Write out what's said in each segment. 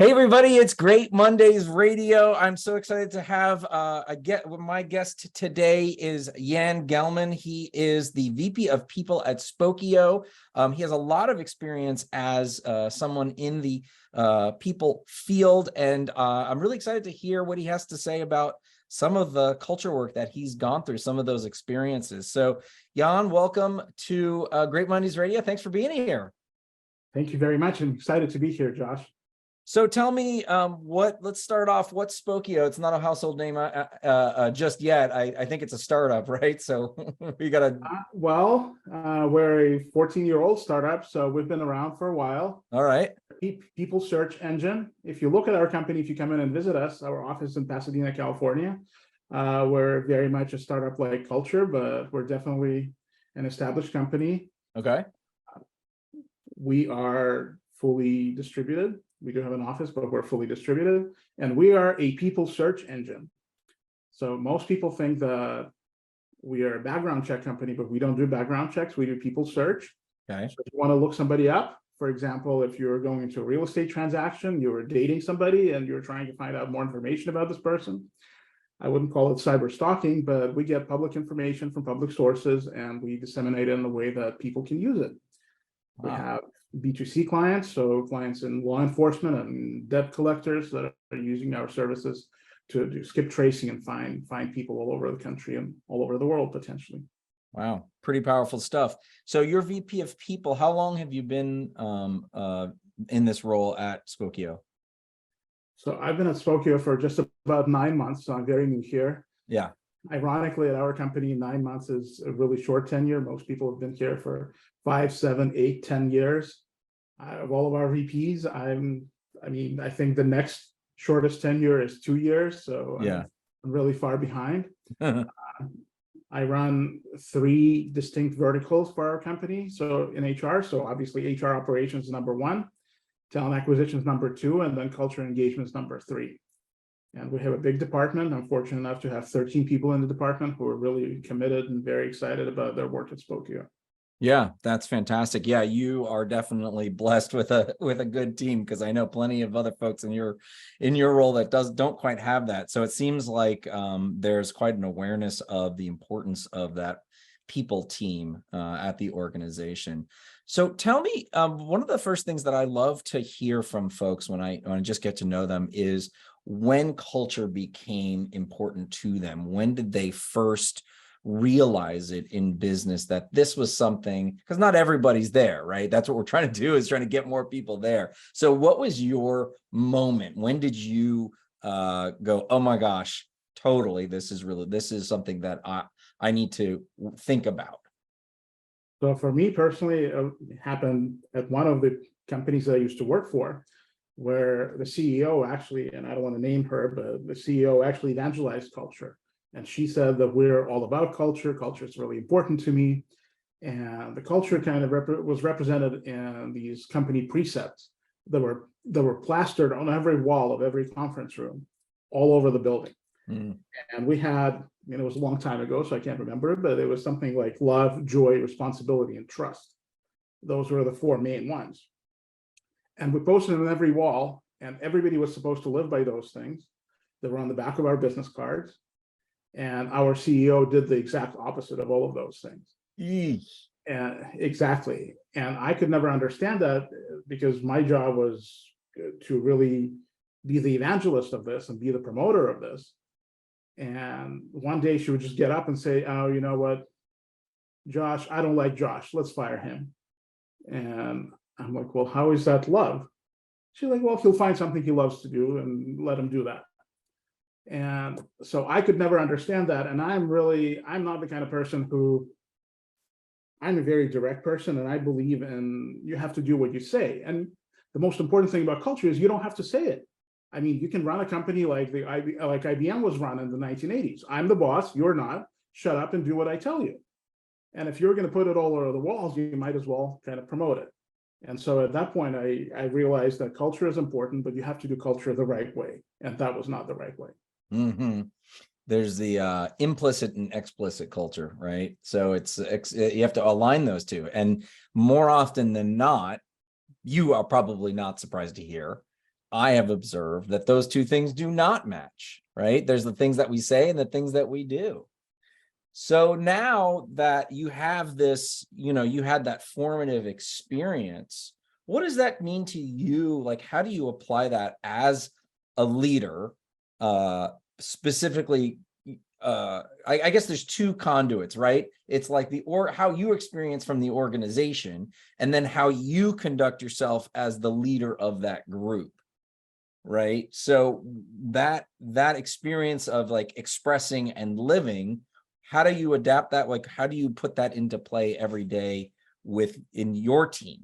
Hey everybody, it's Great Mondays Radio. I'm so excited to have my guest today is Jan Gelman. He is the VP of People at Spokeo. He has a lot of experience as someone in the people field, and I'm really excited to hear what he has to say about some of the culture work that he's gone through, some of those experiences. So Jan, welcome to Great Mondays Radio. Thanks for being here. Thank you very much. I'm excited to be here, Josh. So tell me, let's start off, what's Spokeo? It's not a household name just yet. I think it's a startup, right? So we got to... we're a 14-year-old startup, so we've been around for a while. All right. People search engine. If you look at our company, if you come in and visit us, our office in Pasadena, California, we're very much a startup-like culture, but we're definitely an established company. Okay. We are fully distributed. We do have an office, but we're fully distributed, and we are a people search engine. So most people think that we are a background check company, but we don't do background checks. We do people search. Okay. So if you want to look somebody up, for example, if you're going into a real estate transaction, you were dating somebody and you're trying to find out more information about this person, I wouldn't call it cyber stalking, but we get public information from public sources and we disseminate it in a way that people can use it. Wow. We have B2C clients, so clients in law enforcement and debt collectors that are using our services to do skip tracing and find people all over the country and all over the world potentially. Wow, pretty powerful stuff. So you're VP of People. How long have you been in this role at Spokeo? So I've been at Spokeo for just about 9 months, so I'm very new here. Yeah. Ironically, at our company, 9 months is a really short tenure. Most people have been here for 5, 7, 8, 10 years. Of all of our VPs, I think the next shortest tenure is 2 years. So yeah, I'm really far behind. I run 3 distinct verticals for our company. So in HR, so obviously HR operations is number 1, talent acquisition is number 2, and then culture engagement is number 3. And we have a big department. I'm fortunate enough to have 13 people in the department who are really committed and very excited about their work at Spokeo. Yeah, that's fantastic. Yeah, you are definitely blessed with a good team, because I know plenty of other folks in your role that don't quite have that. So it seems like there's quite an awareness of the importance of that people team at the organization. So tell me, one of the first things that I love to hear from folks when I just get to know them is when culture became important to them. When did they first realize it in business that this was something, because not everybody's there, right? That's what we're trying to do, is trying to get more people there. So what was your moment? When did you go, oh my gosh, totally, this is something that I need to think about? So for me personally, it happened at one of the companies that I used to work for, where the CEO actually, and I don't want to name her, but the CEO actually evangelized culture. And she said that we're all about culture. Culture is really important to me. And the culture kind of was represented in these company precepts that were plastered on every wall of every conference room all over the building. Mm. And we had, it was a long time ago, so I can't remember it, but it was something like love, joy, responsibility, and trust. Those were the 4 main ones. And we posted them on every wall, and everybody was supposed to live by those things. They were on the back of our business cards. And our CEO did the exact opposite of all of those things. Eesh. And exactly. And I could never understand that, because my job was to really be the evangelist of this and be the promoter of this. And one day she would just get up and say, oh, you know what, Josh, I don't like Josh. Let's fire him. And I'm like, well, how is that love? She's like, well, he'll find something he loves to do and let him do that. And so I could never understand that. And I'm not the kind of person I'm a very direct person, and I believe in you have to do what you say. And the most important thing about culture is you don't have to say it. I mean, you can run a company like IBM was run in the 1980s. I'm the boss, you're not. Shut up and do what I tell you. And if you're going to put it all over the walls, you might as well kind of promote it. And so at that point, I realized that culture is important, but you have to do culture the right way. And that was not the right way. Mm-hmm. There's the implicit and explicit culture, right? So you have to align those two. And more often than not, you are probably not surprised to hear, I have observed that those two things do not match, right? There's the things that we say and the things that we do. So now that you have this, you had that formative experience, what does that mean to you? Like, how do you apply that as a leader? Specifically, I guess there's two conduits, right? It's like how you experience from the organization, and then how you conduct yourself as the leader of that group. Right. So that experience of like expressing and living, how do you adapt that? Like, how do you put that into play every day in your team?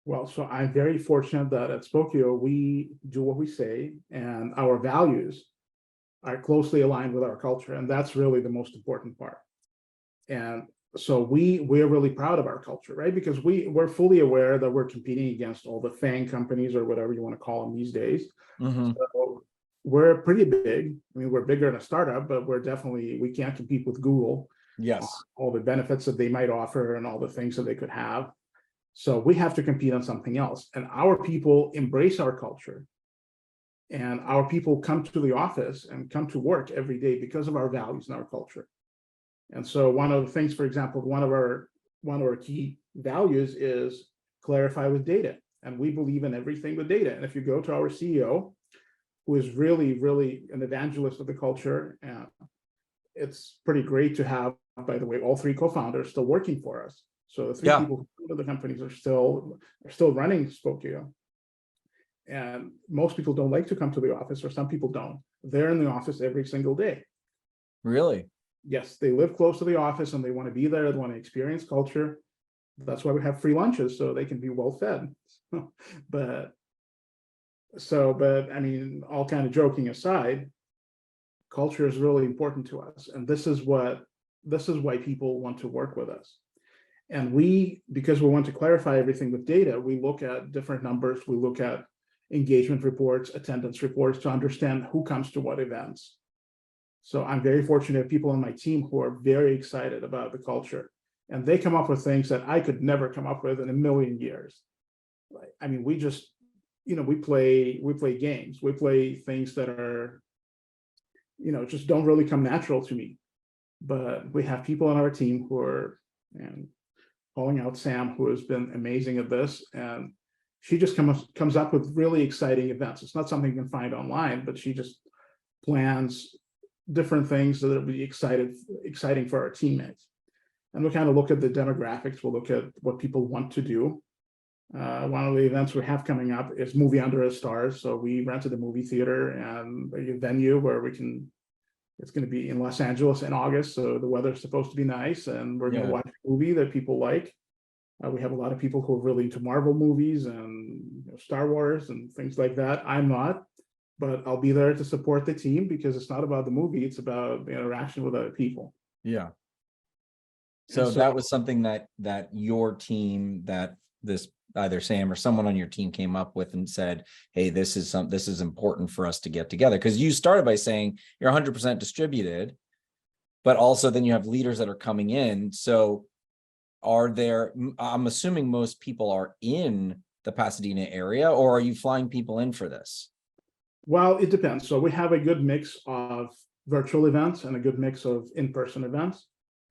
Well, so I'm very fortunate that at Spokeo, we do what we say, and our values are closely aligned with our culture. And that's really the most important part. And so we're really proud of our culture, right? Because we're fully aware that we're competing against all the FANG companies, or whatever you want to call them these days. Mm-hmm. So we're pretty big. I mean, we're bigger than a startup, but we can't compete with Google. Yes. All the benefits that they might offer and all the things that they could have. So we have to compete on something else. And our people embrace our culture. And our people come to the office and come to work every day because of our values and our culture. And so one of the things, for example, one of our key values is clarify with data. And we believe in everything with data. And if you go to our CEO, who is really, really an evangelist of the culture, and it's pretty great to have, by the way, all three co-founders still working for us. So the three people who go to the companies are still running Spokeo. And most people don't like to come to the office, or some people don't. They're in the office every single day. Really? Yes, they live close to the office and they want to be there. They want to experience culture. That's why we have free lunches, so they can be well fed. but I mean, all kind of joking aside, culture is really important to us, and this is why people want to work with us. And because we want to clarify everything with data, we look at different numbers. We look at engagement reports, attendance reports, to understand who comes to what events. So I'm very fortunate to have people on my team who are very excited about the culture, and they come up with things that I could never come up with in a million years. I mean, we just, we play games, we play things that are, just don't really come natural to me. But we have people on our team who are, and calling out Sam, who has been amazing at this, and she just comes up with really exciting events. It's not something you can find online, but she just plans different things that will be exciting for our teammates. And we kind of look at the demographics. We'll look at what people want to do. One of the events we have coming up is Movie Under the Stars. So we rented a movie theater and a venue where it's going to be in Los Angeles in August. So the weather's supposed to be nice, and we're going to watch a movie that people like. We have a lot of people who are really into Marvel movies and Star Wars and things like that. I'm not, but I'll be there to support the team, because it's not about the movie, it's about the interaction with other people. Yeah. So that was something that your team, that this either Sam or someone on your team came up with and said, hey, this is important for us to get together. Because you started by saying you're 100% distributed, but also then you have leaders that are coming in. So I'm assuming most people are in the Pasadena area, or are you flying people in for this? Well, it depends. So we have a good mix of virtual events and a good mix of in-person events.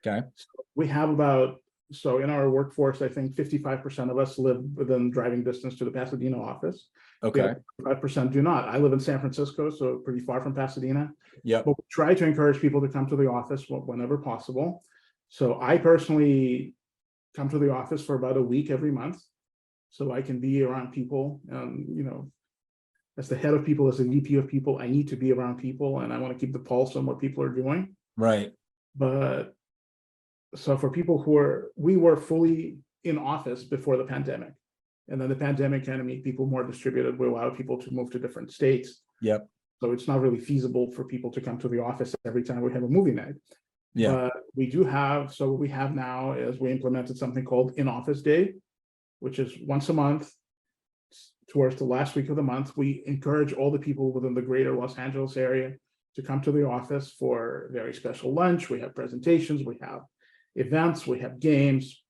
Okay. So we have in our workforce, I think 55% of us live within driving distance to the Pasadena office. Okay. 5% do not. I live in San Francisco, so pretty far from Pasadena. Yeah. But we try to encourage people to come to the office whenever possible. So I personally come to the office for about a week every month, so I can be around people. As the head of people, as the VP of people, I need to be around people, and I want to keep the pulse on what people are doing. Right. But so for people we were fully in office before the pandemic, and then the pandemic kind of made people more distributed. We allowed people to move to different states. Yep. So it's not really feasible for people to come to the office every time we have a movie night. Yeah. But we do have, so what we have now is we implemented something called In-Office Day, which is once a month. Towards the last week of the month, we encourage all the people within the greater Los Angeles area to come to the office for a very special lunch. We have presentations, we have events, we have games.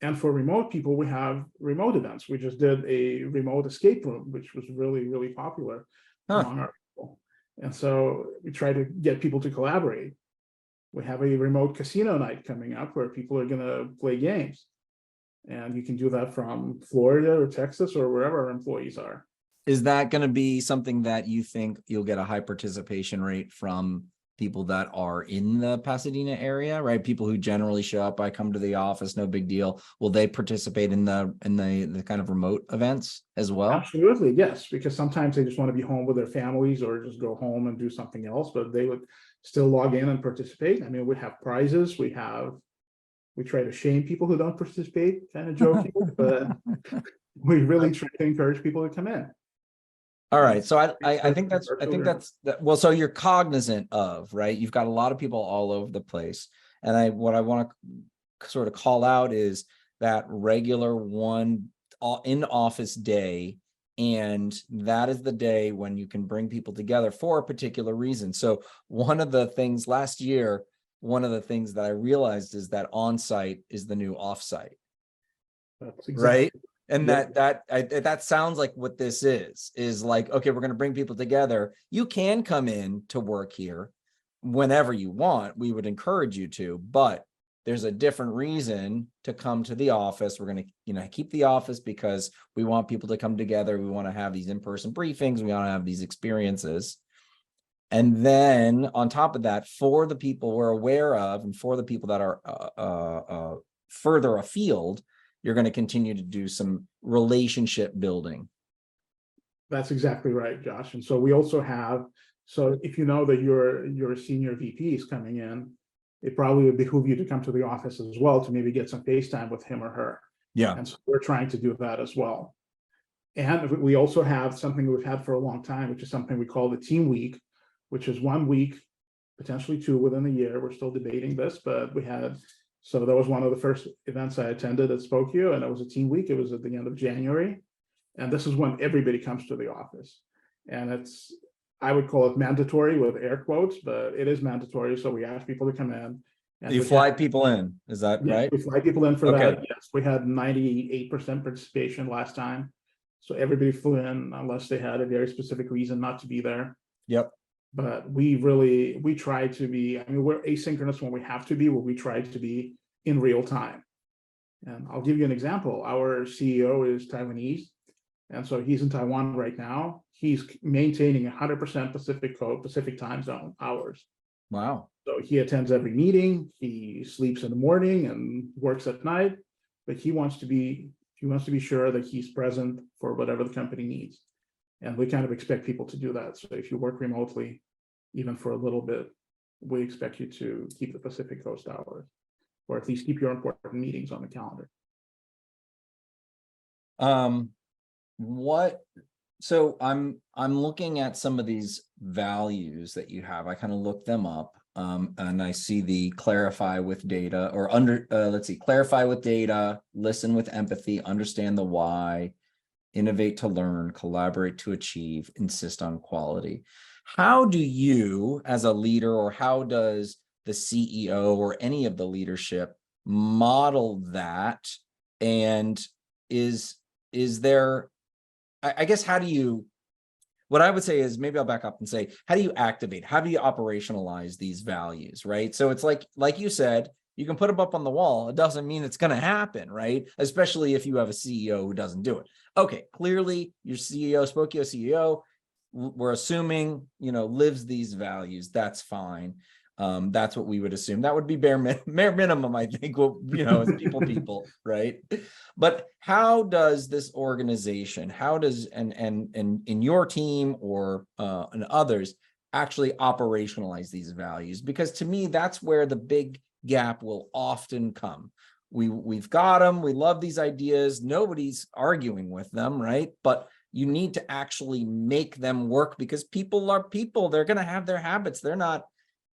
And for remote people, we have remote events. We just did a remote escape room, which was really, really popular Huh. among our people. And so we try to get people to collaborate. We have a remote casino night coming up where people are going to play games. And you can do that from Florida or Texas or wherever our employees are. Is that going to be something that you think you'll get a high participation rate from people that are in the Pasadena area, right? People who generally show up, I come to the office, no big deal. Will they participate in the kind of remote events as well? Absolutely, yes, because sometimes they just want to be home with their families or just go home and do something else, but they would still log in and participate. I mean, we have prizes, we try to shame people who don't participate, kind of joking, but we really try to encourage people to come in. All right. So I think that's well, so you're cognizant of, right? You've got a lot of people all over the place. And what I want to sort of call out is that regular one in office day. And that is the day when you can bring people together for a particular reason. So one of the things last year, one of the things that I realized is that on-site is the new off-site. That's exactly right. And Yep. that sounds like what this is like, okay, we're going to bring people together. You can come in to work here whenever you want. We would encourage you to, but there's a different reason to come to the office. We're going to, keep the office because we want people to come together. We want to have these in-person briefings. We want to have these experiences. And then on top of that, for the people we're aware of, and for the people that are further afield, you're going to continue to do some relationship building. That's exactly right, Josh. And so we also have, so if you know that your senior VP is coming in, it probably would behoove you to come to the office as well to maybe get some FaceTime with him or her. Yeah. And so we're trying to do that as well. And we also have something we've had for a long time, which is something we call the team week, which is 1 week, potentially 2 within a year. We're still debating this, but so that was one of the first events I attended at Spokeo, and it was a team week. It was at the end of January. And this is when everybody comes to the office. And I would call it mandatory with air quotes, but it is mandatory. So we ask people to come in. And you fly people in, is that right? We fly people in for Okay. that. Yes, we had 98% participation last time. So everybody flew in unless they had a very specific reason not to be there. Yep. But we try to be, I mean, we're asynchronous when we have to be, where we try to be in real time. And I'll give you an example. Our CEO is Taiwanese. And so he's in Taiwan right now. He's maintaining 100% Pacific time zone hours. Wow. So he attends every meeting. He sleeps in the morning and works at night, but he wants to be sure that he's present for whatever the company needs. And we kind of expect people to do that. So if you work remotely, even for a little bit, we expect you to keep the Pacific Coast hours, or at least keep your important meetings on the calendar. So I'm looking at some of these values that you have. I kind of looked them up, and I see the clarify with data, or clarify with data, listen with empathy, understand the why, innovate to learn, collaborate to achieve, insist on quality. How do you, as a leader, or how does the CEO or any of the leadership model that? And is there, I guess, what I would say is, maybe I'll back up and say, how do you activate? How do you operationalize these values, right? So it's like you said, you can put them up on the wall. It doesn't mean it's going to happen, right? Especially if you have a CEO who doesn't do it. Okay, clearly your CEO, Spokeo CEO, we're assuming, lives these values. That's fine. That's what we would assume. That would be bare minimum, I think, as people, right? But how does this organization, and in your team or and others actually operationalize these values? Because to me, that's where the big gap will often come. We've got them. We love these ideas. Nobody's arguing with them, right? But you need to actually make them work, because people are people. They're going to have their habits. They're not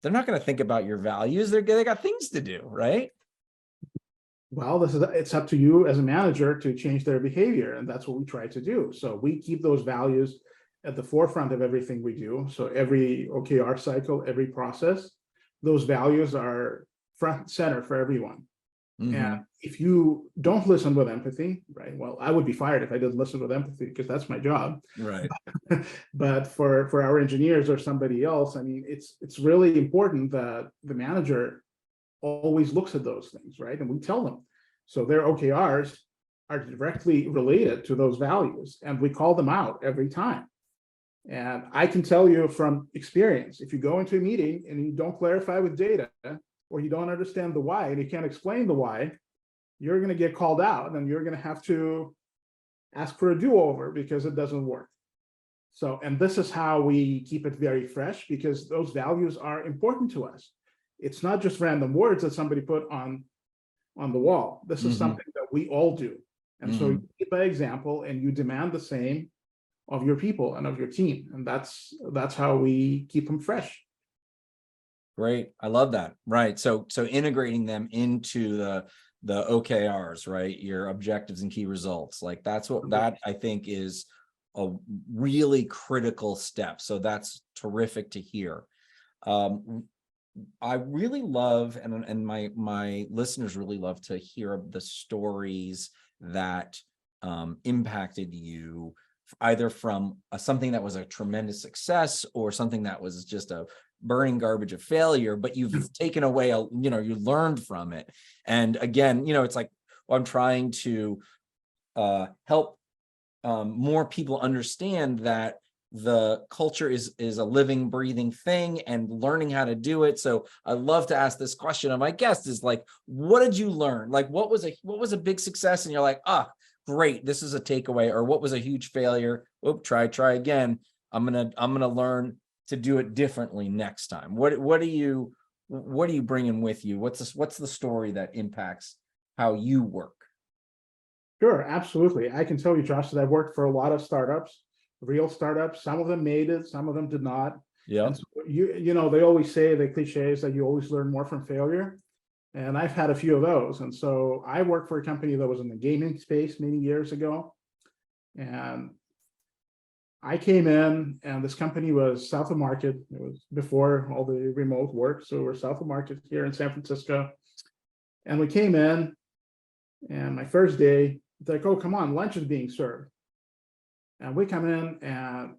going to think about your values. They got things to do, right? Well, it's up to you as a manager to change their behavior, and that's what we try to do. So we keep those values at the forefront of everything we do. So every OKR cycle, every process, those values are front and center for everyone. And if you don't listen with empathy, right? Well, I would be fired if I didn't listen with empathy because that's my job. Right. But for our engineers or somebody else, I mean, it's really important that the manager always looks at those things, right? And we tell them. So their OKRs are directly related to those values, and we call them out every time. And I can tell you from experience, if you go into a meeting and you don't clarify with data, or you don't understand the why, and you can't explain the why, you're going to get called out, and you're going to have to ask for a do-over because it doesn't work. So, and this is how we keep it very fresh, because those values are important to us. It's not just random words that somebody put on the wall. This is something that we all do. And so you lead by example, and you demand the same of your people and of your team. And that's how we keep them fresh. Great. I love that. Right. So integrating them into the OKRs, right? Your objectives and key results. Like that I think is a really critical step. So that's terrific to hear. I really love, and my listeners really love to hear the stories that impacted you, either from something that was a tremendous success or something that was just a burning garbage of failure, but you've taken away, you learned from it. And again, it's like, well, I'm trying to help more people understand that the culture is a living, breathing thing, and learning how to do it. So I love to ask this question of my guests is like, what did you learn? Like, what was a big success? And you're like, great, this is a takeaway. Or what was a huge failure? Try again. I'm gonna learn to do it differently next time. What are you bringing with you? What's the story that impacts how you work? Sure, absolutely. I can tell you, Josh, that I've worked for a lot of startups, real startups. Some of them made it, some of them did not. Yeah. And so they always say, the cliche is that you always learn more from failure. And I've had a few of those. And so I worked for a company that was in the gaming space many years ago. And I came in, and this company was south of Market. It was before all the remote work. So we're south of Market here in San Francisco. And we came in, and my first day, they're like, oh, come on, lunch is being served. And we come in, and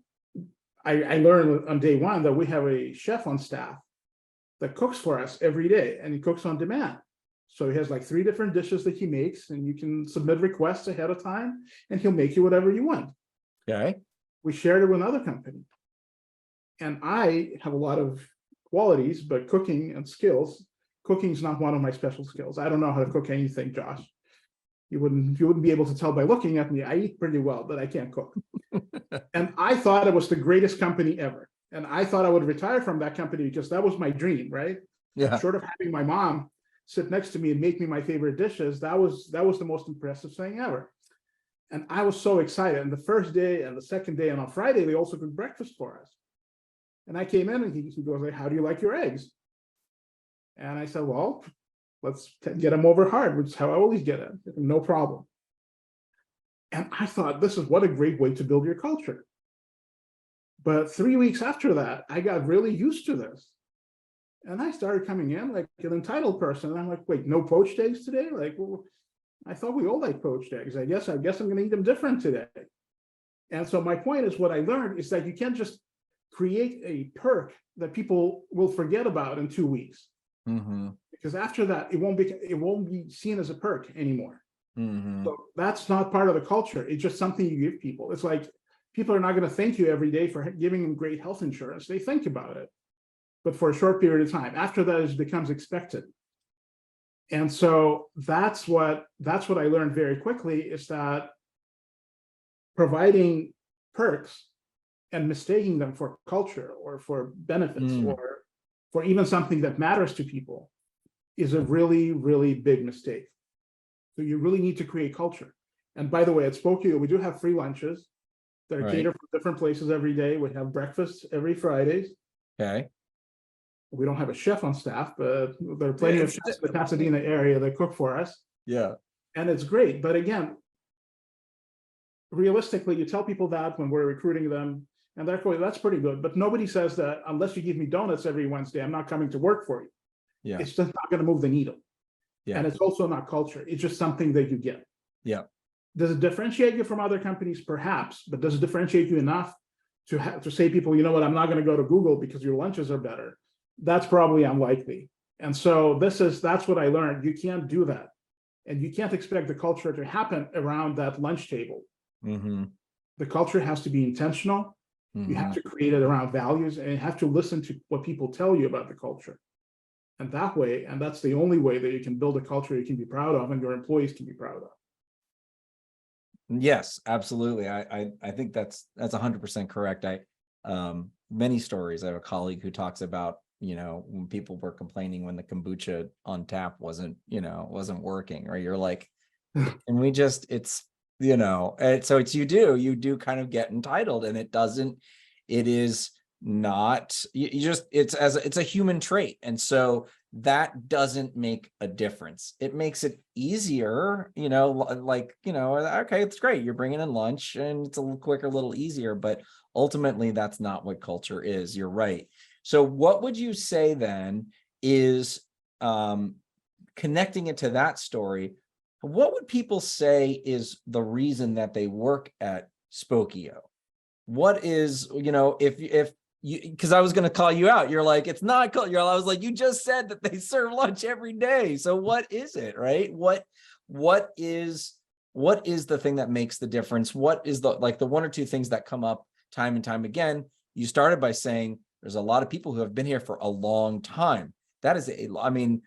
I learned on day one that we have a chef on staff that cooks for us every day, and he cooks on demand. So he has like 3 different dishes that he makes, and you can submit requests ahead of time, and he'll make you whatever you want. Okay. We shared it with another company. And I have a lot of qualities, but cooking and skills, cooking is not one of my special skills. I don't know how to cook anything, Josh. You wouldn't be able to tell by looking at me. I eat pretty well, but I can't cook. And I thought it was the greatest company ever. And I thought I would retire from that company because that was my dream, right? Yeah. Short of having my mom sit next to me and make me my favorite dishes, that was the most impressive thing ever. And I was so excited. And the first day and the second day and on Friday, they also cooked breakfast for us. And I came in, and he goes like, how do you like your eggs? And I said, well, let's get them over hard, which is how I always get it. No problem. And I thought, what a great way to build your culture. But 3 weeks after that, I got really used to this. And I started coming in like an entitled person. And I'm like, wait, no poached eggs today? Like, well, I thought we all like poached eggs. I guess I'm going to eat them different today. And so my point is, what I learned is that you can't just create a perk that people will forget about in 2 weeks. Because after that, it won't be seen as a perk anymore. So that's not part of the culture. It's just something you give people. It's like, people are not going to thank you every day for giving them great health insurance. They think about it, but for a short period of time. After that, it becomes expected. And so that's what I learned very quickly, is that providing perks and mistaking them for culture or for benefits or for even something that matters to people is a really, really big mistake. So you really need to create culture. And by the way, at Spokeo, we do have free lunches that are catered from different places every day. We have breakfast every Fridays. Okay. We don't have a chef on staff, but there are plenty of chefs in the Pasadena area that cook for us. Yeah. And it's great. But again, realistically, you tell people that when we're recruiting them, and they're going, that's pretty good. But nobody says that unless you give me donuts every Wednesday, I'm not coming to work for you. Yeah. It's just not going to move the needle. And it's also not culture. It's just something that you get. Yeah. Does it differentiate you from other companies? Perhaps, but does it differentiate you enough to say people, you know what, I'm not going to go to Google because your lunches are better? That's probably unlikely. And so that's what I learned. You can't do that. And you can't expect the culture to happen around that lunch table. Mm-hmm. The culture has to be intentional. You have to create it around values, and you have to listen to what people tell you about the culture. And that way, and that's the only way that you can build a culture you can be proud of and your employees can be proud of. Yes, absolutely. I think that's 100% correct. Many stories. I have a colleague who talks about, when people were complaining when the kombucha on tap wasn't working, or you're like, and it's, so it's, you do kind of get entitled, and it is not, it's a human trait. And so that doesn't make a difference. It makes it easier, okay, it's great. You're bringing in lunch and it's a little quicker, a little easier, but ultimately that's not what culture is. You're right. So what would you say then is, connecting it to that story, what would people say is the reason that they work at Spokeo? What is, if you, because I was going to call you out, you're like, it's not culture. I was like, you just said that they serve lunch every day. So what is it, right? What is the thing that makes the difference? What is the one or two things that come up time and time again? You started by saying there's a lot of people who have been here for a long time. That is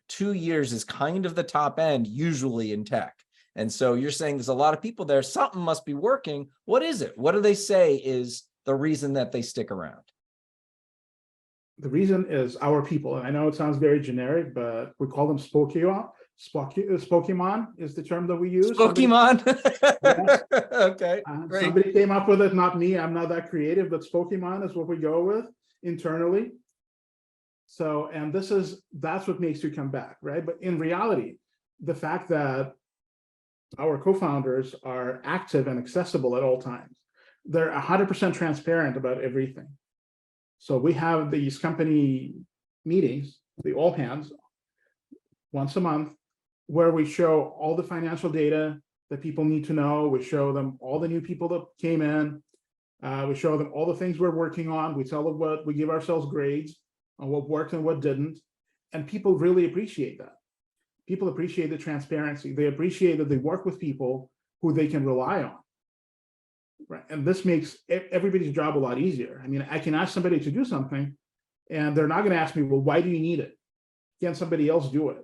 2 years is kind of the top end usually in tech. And so you're saying there's a lot of people there. Something must be working. What is it? What do they say is the reason that they stick around? The reason is our people. And I know it sounds very generic, but we call them Spokeo. Spokemon is the term that we use. Pokemon. Yes. Okay. Great. Somebody came up with it, not me. I'm not that creative, but Spokemon is what we go with internally. So, and that's what makes you come back, right? But in reality, the fact that our co-founders are active and accessible at all times, they're 100% transparent about everything. So we have these company meetings, the all hands, once a month, where we show all the financial data that people need to know. We show them all the new people that came in. We show them all the things we're working on. We tell them we give ourselves grades on what worked and what didn't. And people really appreciate that. People appreciate the transparency. They appreciate that they work with people who they can rely on. Right. And this makes everybody's job a lot easier. I mean, I can ask somebody to do something and they're not going to ask me, well, why do you need it? Can somebody else do it?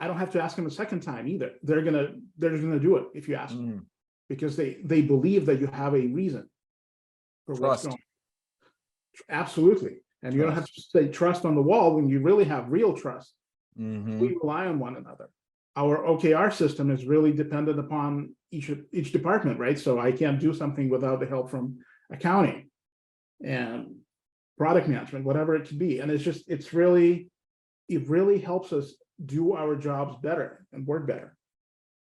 I don't have to ask them a second time either. They're just gonna do it if you ask them, because they believe that you have a reason for what's going on. Absolutely. And you don't have to say trust on the wall when you really have real trust. We rely on one another. Our OKR system is really dependent upon each department, right? So I can't do something without the help from accounting and product management, whatever it could be. And it really helps us do our jobs better and work better.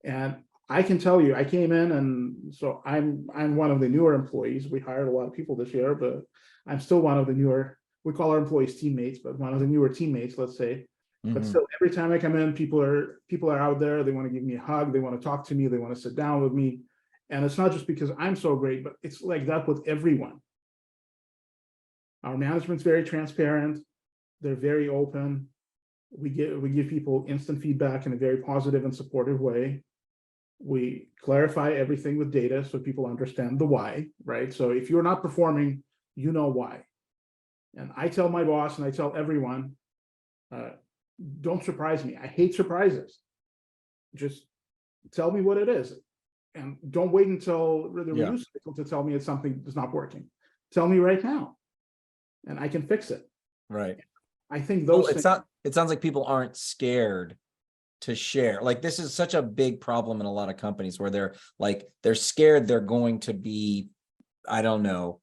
And I can tell you, I came in, and so I'm one of the newer employees. We hired a lot of people this year, but I'm still one of the newer, we call our employees teammates, but one of the newer teammates, let's say. But still, every time I come in, people are out there. They want to give me a hug. They want to talk to me. They want to sit down with me. And it's not just because I'm so great, but it's like that with everyone. Our management's very transparent. They're very open. We give people instant feedback in a very positive and supportive way. We clarify everything with data so people understand the why, right? So if you're not performing, you know why. And I tell my boss and I tell everyone, don't surprise me. I hate surprises. Just tell me what it is. And don't wait until the review cycle to tell me it's something that's not working. Tell me right now, and I can fix it. Right. I think those things. It sounds like people aren't scared to share. Like, this is such a big problem in a lot of companies where they're scared they're going to be, I don't know,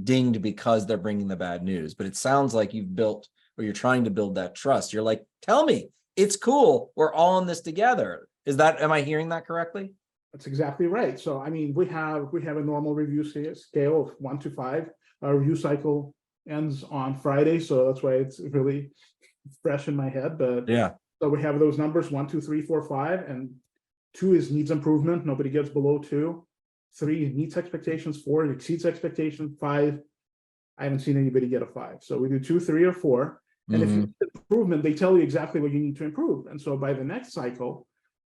dinged because they're bringing the bad news. But it sounds like you've built, or you're trying to build that trust. You're like, tell me, it's cool. We're all in this together. Am I hearing that correctly? That's exactly right. So, I mean, we have a normal review scale of 1 to 5. Our review cycle ends on Friday. So that's why it's really fresh in my head, but Yeah. so we have those numbers 1, 2, 3, 4, 5, and 2 is needs improvement. Nobody gets below 2. 3 meets expectations. 4 exceeds expectation. 5, I haven't seen anybody get a 5. So we do 2, 3, or 4. And if you need improvement, they tell you exactly what you need to improve. And so by the next cycle,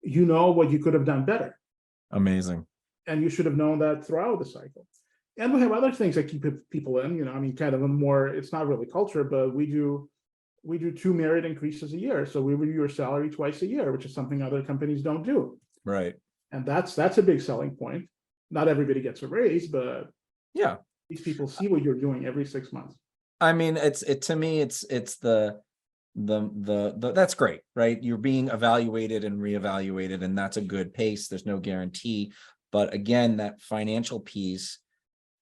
you know what you could have done better. Amazing. And you should have known that throughout the cycle. And we have other things that keep people in, I mean, kind of a more, it's not really culture, but we do 2 merit increases a year. So we review your salary twice a year, which is something other companies don't do. Right. And that's a big selling point. Not everybody gets a raise, but yeah, these people see what you're doing every 6 months. I mean, to me, it's the that's great, right? You're being evaluated and reevaluated, and that's a good pace. There's no guarantee. But again, that financial piece,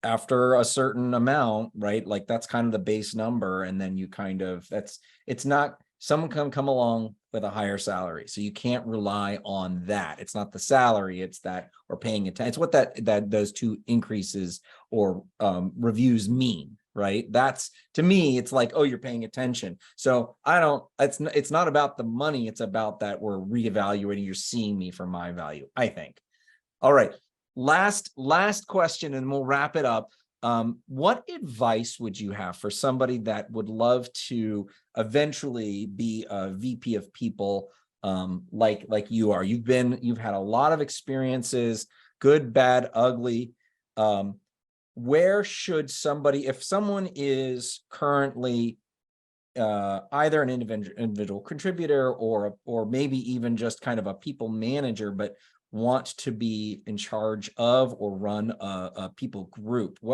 after a certain amount, right? Like that's kind of the base number. And then you kind of, it's not, someone can come along with a higher salary. So you can't rely on that. It's not the salary, it's that, or paying attention. It's what that those 2 increases or reviews mean, right? That's, to me, it's like, oh, you're paying attention. So it's not about the money. It's about that we're reevaluating. You're seeing me for my value, I think. All right. Last question, and we'll wrap it up. What advice would you have for somebody that would love to eventually be a VP of people, like you are? You've had a lot of experiences, good, bad, ugly. Where should somebody, if someone is currently either an individual contributor or maybe even just kind of a people manager, but want to be in charge of or run a people group, do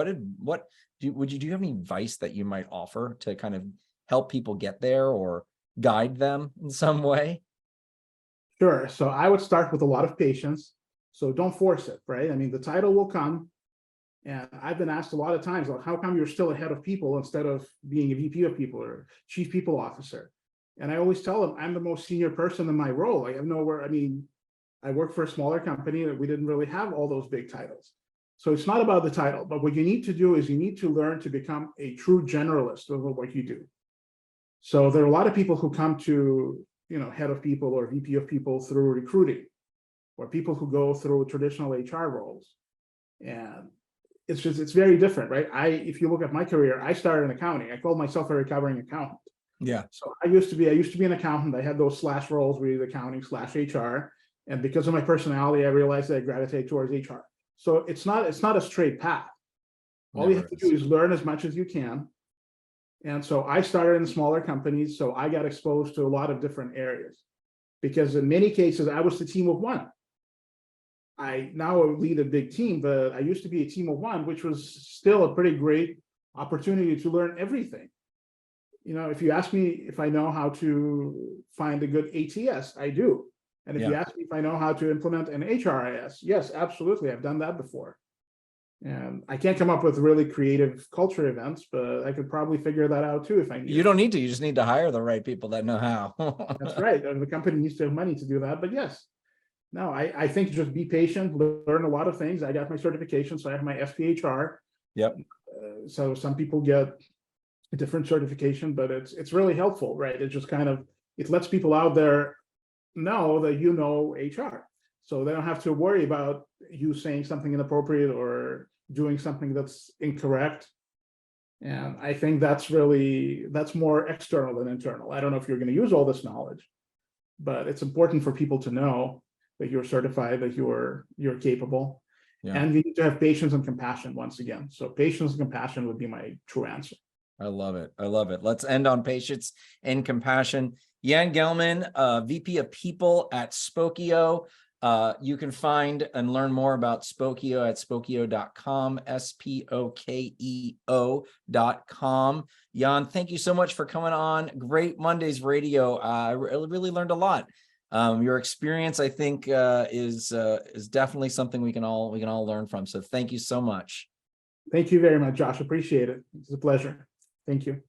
you have any advice that you might offer to kind of help people get there or guide them in some way? Sure. So I would start with a lot of patience. So don't force it, right? I mean, the title will come. And I've been asked a lot of times, like, how come you're still a head of people instead of being a VP of people or chief people officer? And I always tell them I'm the most senior person in my role. I have nowhere, I mean, I work for a smaller company that we didn't really have all those big titles. So it's not about the title, but what you need to do is you need to learn to become a true generalist of what you do. So there are a lot of people who come to, head of people or VP of people through recruiting, or people who go through traditional HR roles. And it's very different, right? If you look at my career, I started in accounting. I called myself a recovering accountant. Yeah. So I used to be an accountant. I had those slash roles with accounting / HR. And because of my personality, I realized that I gravitate towards HR. So it's not a straight path. All you have to do is learn as much as you can. And so I started in smaller companies, so I got exposed to a lot of different areas. Because in many cases, I was the team of one. I now lead a big team, but I used to be a team of one, which was still a pretty great opportunity to learn everything. If you ask me if I know how to find a good ATS, I do. And if you ask me if I know how to implement an HRIS, yes, absolutely. I've done that before. And I can't come up with really creative culture events, but I could probably figure that out too if I need. You don't need to. You just need to hire the right people that know how. That's right. The company needs to have money to do that. But yes, no, I think just be patient, learn a lot of things. I got my certification, so I have my SPHR. Yep. So some people get a different certification, but it's really helpful, right? It just it lets people out there know that HR, so they don't have to worry about you saying something inappropriate or doing something that's incorrect. And I think that's more external than internal. I don't know if you're going to use all this knowledge, but it's important for people to know that you're certified, that you're capable. And you need to have patience and compassion once again. So patience and compassion would be my true answer. I love it. I love it. Let's end on patience and compassion. Jan Gelman, VP of People at Spokeo. You can find and learn more about Spokeo at spokeo.com, spokeo.com. Jan, thank you so much for coming on. Great Mondays Radio. I really learned a lot. Your experience, I think, is definitely something we can all learn from. So thank you so much. Thank you very much, Josh. Appreciate it. It's a pleasure. Thank you.